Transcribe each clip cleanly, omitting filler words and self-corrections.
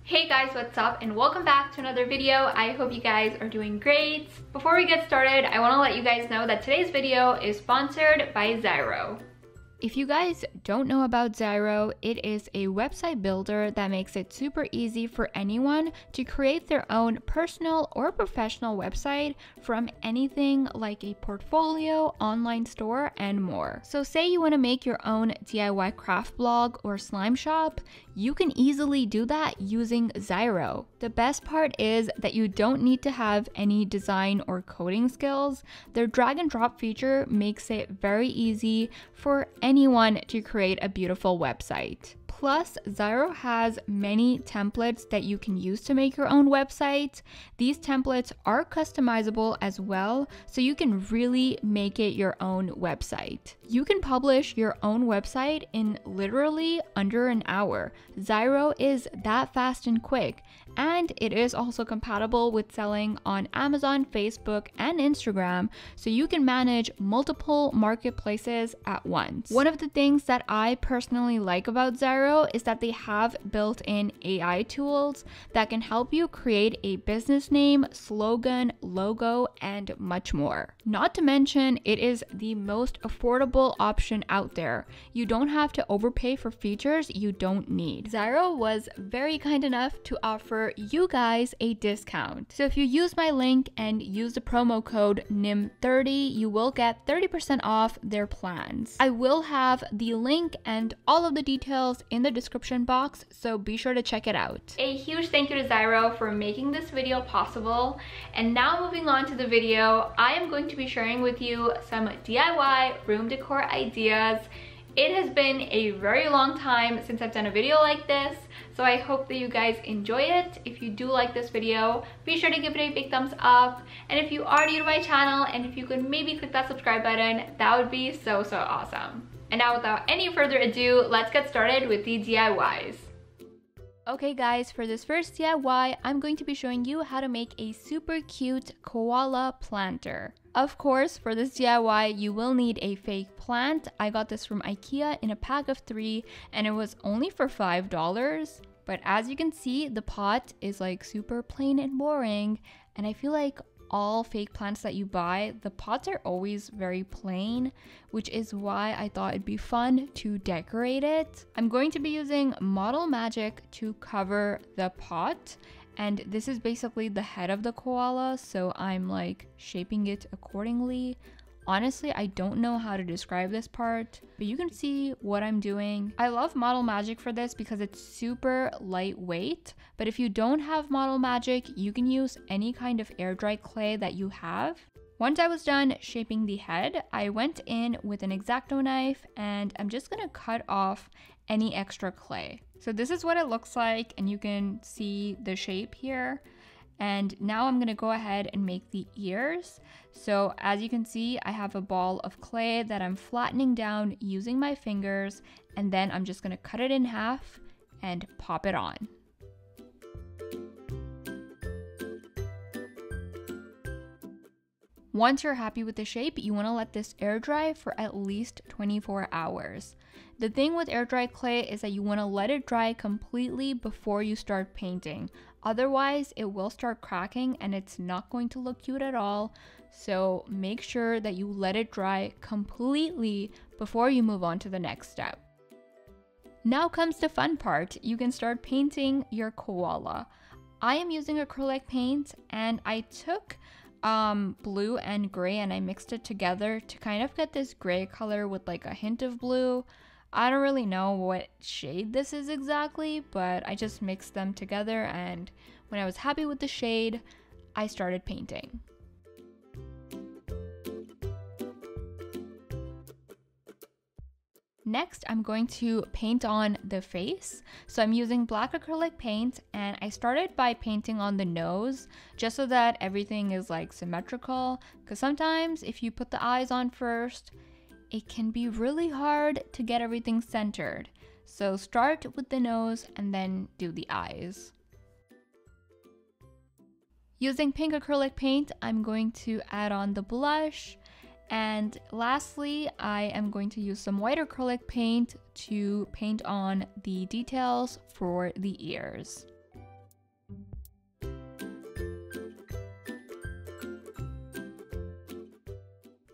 Hey guys, what's up and welcome back to another video. I hope you guys are doing great. Before we get started, I want to let you guys know that today's video is sponsored by Zyro. If you guys don't know about Zyro, it is a website builder that makes it super easy for anyone to create their own personal or professional website from anything like a portfolio, online store, and more. So say you want to make your own DIY craft blog or slime shop, you can easily do that using Zyro. The best part is that you don't need to have any design or coding skills. Their drag and drop feature makes it very easy for anyone to create a beautiful website. Plus, Zyro has many templates that you can use to make your own website. These templates are customizable as well, so you can really make it your own website. You can publish your own website in literally under an hour. Zyro is that fast and quick, and it is also compatible with selling on Amazon, Facebook, and Instagram, so you can manage multiple marketplaces at once. One of the things that I personally like about Zyro is that they have built-in AI tools that can help you create a business name, slogan, logo, and much more. Not to mention, it is the most affordable option out there. You don't have to overpay for features you don't need. Zyro was very kind enough to offer you guys a discount. So if you use my link and use the promo code NIM30, you will get 30% off their plans. I will have the link and all of the details in the description box, so be sure to check it out. A huge thank you to Zyro for making this video possible. And now moving on to the video, I am going to be sharing with you some DIY room decor ideas. It has been a very long time since I've done a video like this, so I hope that you guys enjoy it. If you do like this video, be sure to give it a big thumbs up. And if you are new to my channel, and if you could maybe click that subscribe button, that would be so awesome. And now without any further ado, let's get started with the DIYs. Okay guys, for this first DIY, I'm going to be showing you how to make a super cute koala planter. Of course, for this DIY, you will need a fake plant. I got this from IKEA in a pack of 3 and it was only for $5. But as you can see, the pot is like super plain and boring, and I feel like all fake plants that you buy, the pots are always very plain, which is why I thought it'd be fun to decorate it. I'm going to be using Model Magic to cover the pot, and this is basically the head of the koala, so I'm like shaping it accordingly. Honestly, I don't know how to describe this part, but you can see what I'm doing. I love Model Magic for this because it's super lightweight, but if you don't have Model Magic, you can use any kind of air dry clay that you have. Once I was done shaping the head, I went in with an X-Acto knife and I'm just gonna cut off any extra clay. So this is what it looks like, and you can see the shape here. And now I'm gonna go ahead and make the ears. So as you can see, I have a ball of clay that I'm flattening down using my fingers, and then I'm just gonna cut it in half and pop it on. Once you're happy with the shape, you want to let this air dry for at least 24 hours. The thing with air dry clay is that you want to let it dry completely before you start painting. Otherwise, it will start cracking and it's not going to look cute at all. So make sure that you let it dry completely before you move on to the next step. Now comes the fun part. You can start painting your koala. I am using acrylic paint, and I took blue and gray and I mixed it together to kind of get this gray color with like a hint of blue. I don't really know what shade this is exactly, but I just mixed them together, and when I was happy with the shade, I started painting. Next, I'm going to paint on the face. So I'm using black acrylic paint, and I started by painting on the nose just so that everything is like symmetrical, because sometimes if you put the eyes on first, it can be really hard to get everything centered. So start with the nose and then do the eyes. Using pink acrylic paint, I'm going to add on the blush. And lastly, I am going to use some white acrylic paint to paint on the details for the ears.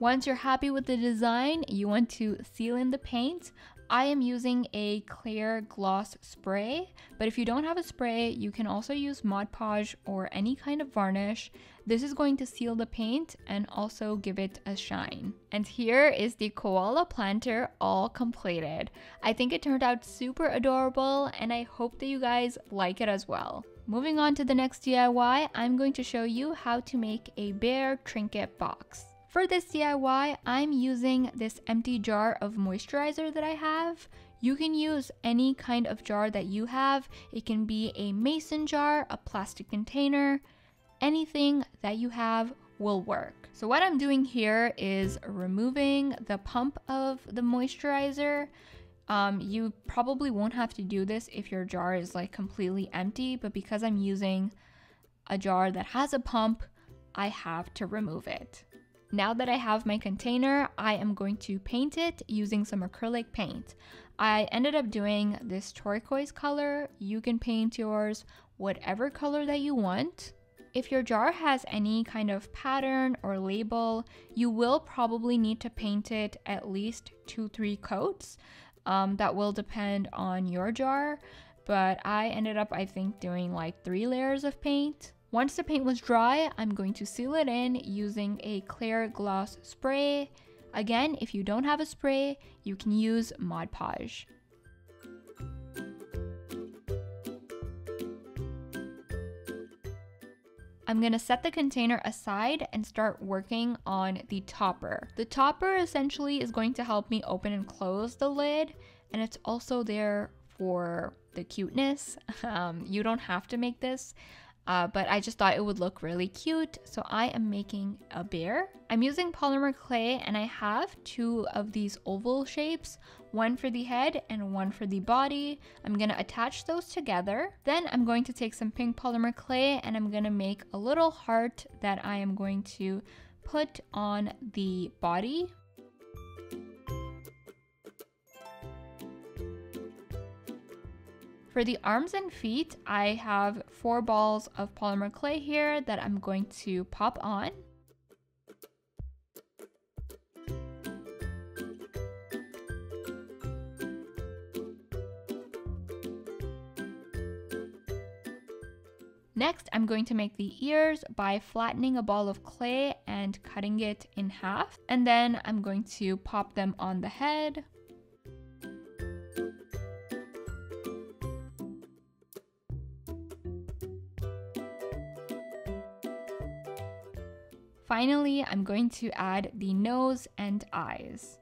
Once you're happy with the design, you want to seal in the paint. I am using a clear gloss spray, but if you don't have a spray, you can also use Mod Podge or any kind of varnish. This is going to seal the paint and also give it a shine. And here is the Koala Planter all completed. I think it turned out super adorable and I hope that you guys like it as well. Moving on to the next DIY, I'm going to show you how to make a Bear Trinket Box. For this DIY, I'm using this empty jar of moisturizer that I have. You can use any kind of jar that you have. It can be a mason jar, a plastic container, anything that you have will work. So what I'm doing here is removing the pump of the moisturizer. You probably won't have to do this if your jar is like completely empty, but because I'm using a jar that has a pump, I have to remove it. Now that I have my container, I am going to paint it using some acrylic paint. I ended up doing this turquoise color. You can paint yours whatever color that you want. If your jar has any kind of pattern or label, you will probably need to paint it at least 2-3 coats. That will depend on your jar, but I ended up, I think, doing like 3 layers of paint. Once the paint was dry, I'm going to seal it in using a clear gloss spray. Again, if you don't have a spray, you can use Mod Podge. I'm gonna set the container aside and start working on the topper. The topper essentially is going to help me open and close the lid, and it's also there for the cuteness. You don't have to make this. But I just thought it would look really cute, so I am making a bear. I'm using polymer clay and I have 2 of these oval shapes, one for the head and one for the body. I'm gonna attach those together. Then I'm going to take some pink polymer clay and I'm gonna make a little heart that I am going to put on the body. For the arms and feet, I have 4 balls of polymer clay here that I'm going to pop on. Next, I'm going to make the ears by flattening a ball of clay and cutting it in half. And then I'm going to pop them on the head. Finally, I'm going to add the nose and eyes.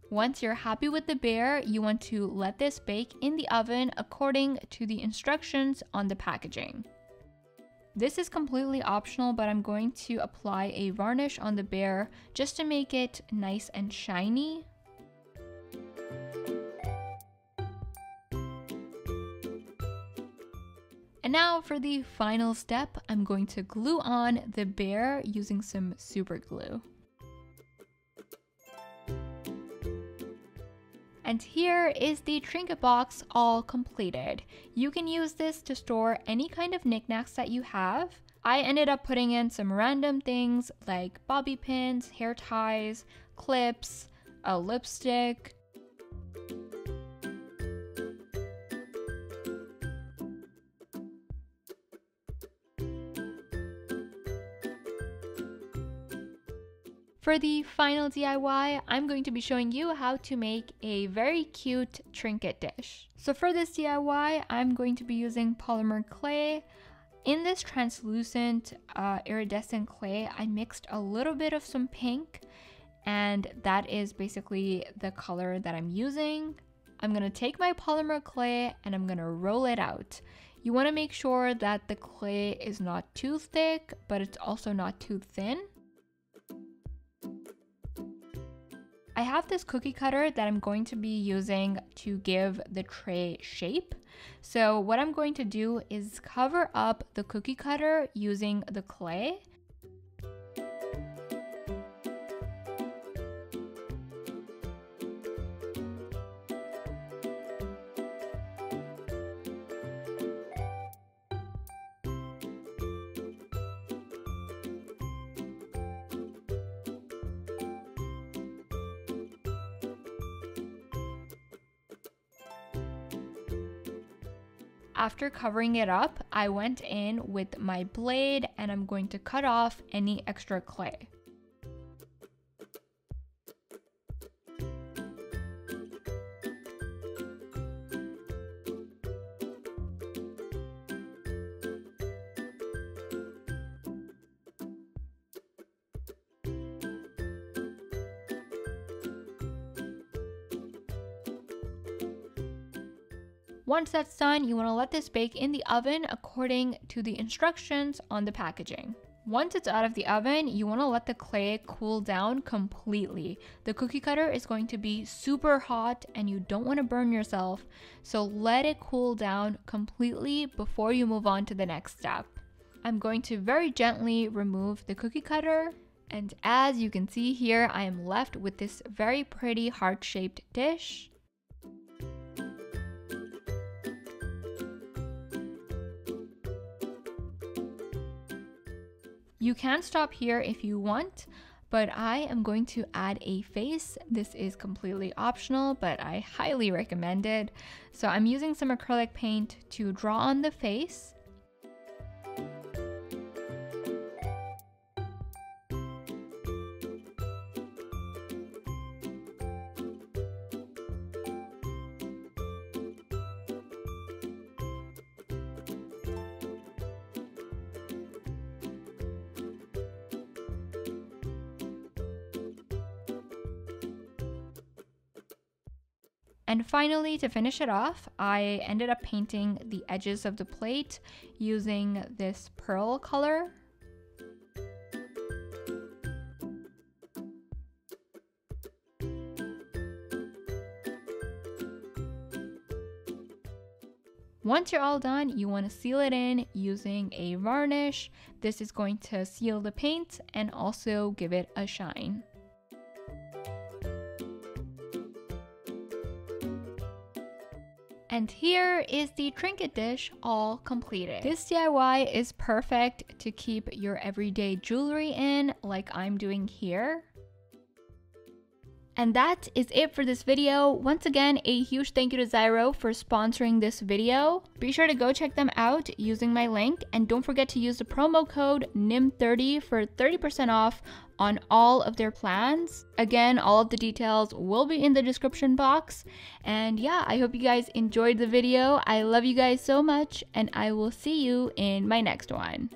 Once you're happy with the bear, you want to let this bake in the oven according to the instructions on the packaging. This is completely optional, but I'm going to apply a varnish on the bear just to make it nice and shiny. And now for the final step, I'm going to glue on the bear using some super glue. And here is the Trinket box all completed. You can use this to store any kind of knickknacks that you have. I ended up putting in some random things like bobby pins, hair ties, clips, a lipstick. For the final DIY, I'm going to be showing you how to make a very cute trinket dish. So for this DIY, I'm going to be using polymer clay. In this translucent iridescent clay, I mixed a little bit of some pink, and that is basically the color that I'm using. I'm gonna take my polymer clay and I'm gonna roll it out. You wanna make sure that the clay is not too thick, but it's also not too thin. I have this cookie cutter that I'm going to be using to give the tray shape. So what I'm going to do is cover up the cookie cutter using the clay. After covering it up, I went in with my blade and I'm going to cut off any extra clay. Once that's done, you want to let this bake in the oven according to the instructions on the packaging. Once it's out of the oven, you want to let the clay cool down completely. The cookie cutter is going to be super hot and you don't want to burn yourself, so let it cool down completely before you move on to the next step. I'm going to very gently remove the cookie cutter, and as you can see here, I am left with this very pretty heart-shaped dish. You can stop here if you want, but I am going to add a face. This is completely optional, but I highly recommend it. So I'm using some acrylic paint to draw on the face. And finally, to finish it off, I ended up painting the edges of the plate using this pearl color. Once you're all done, you want to seal it in using a varnish. This is going to seal the paint and also give it a shine. And here is the Trinket Dish all completed. This DIY is perfect to keep your everyday jewelry in, like I'm doing here. And that is it for this video. Once again, a huge thank you to Zyro for sponsoring this video. Be sure to go check them out using my link, and don't forget to use the promo code NIM30 for 30% off on all of their plans. Again, all of the details will be in the description box. And yeah, I hope you guys enjoyed the video. I love you guys so much, and I will see you in my next one.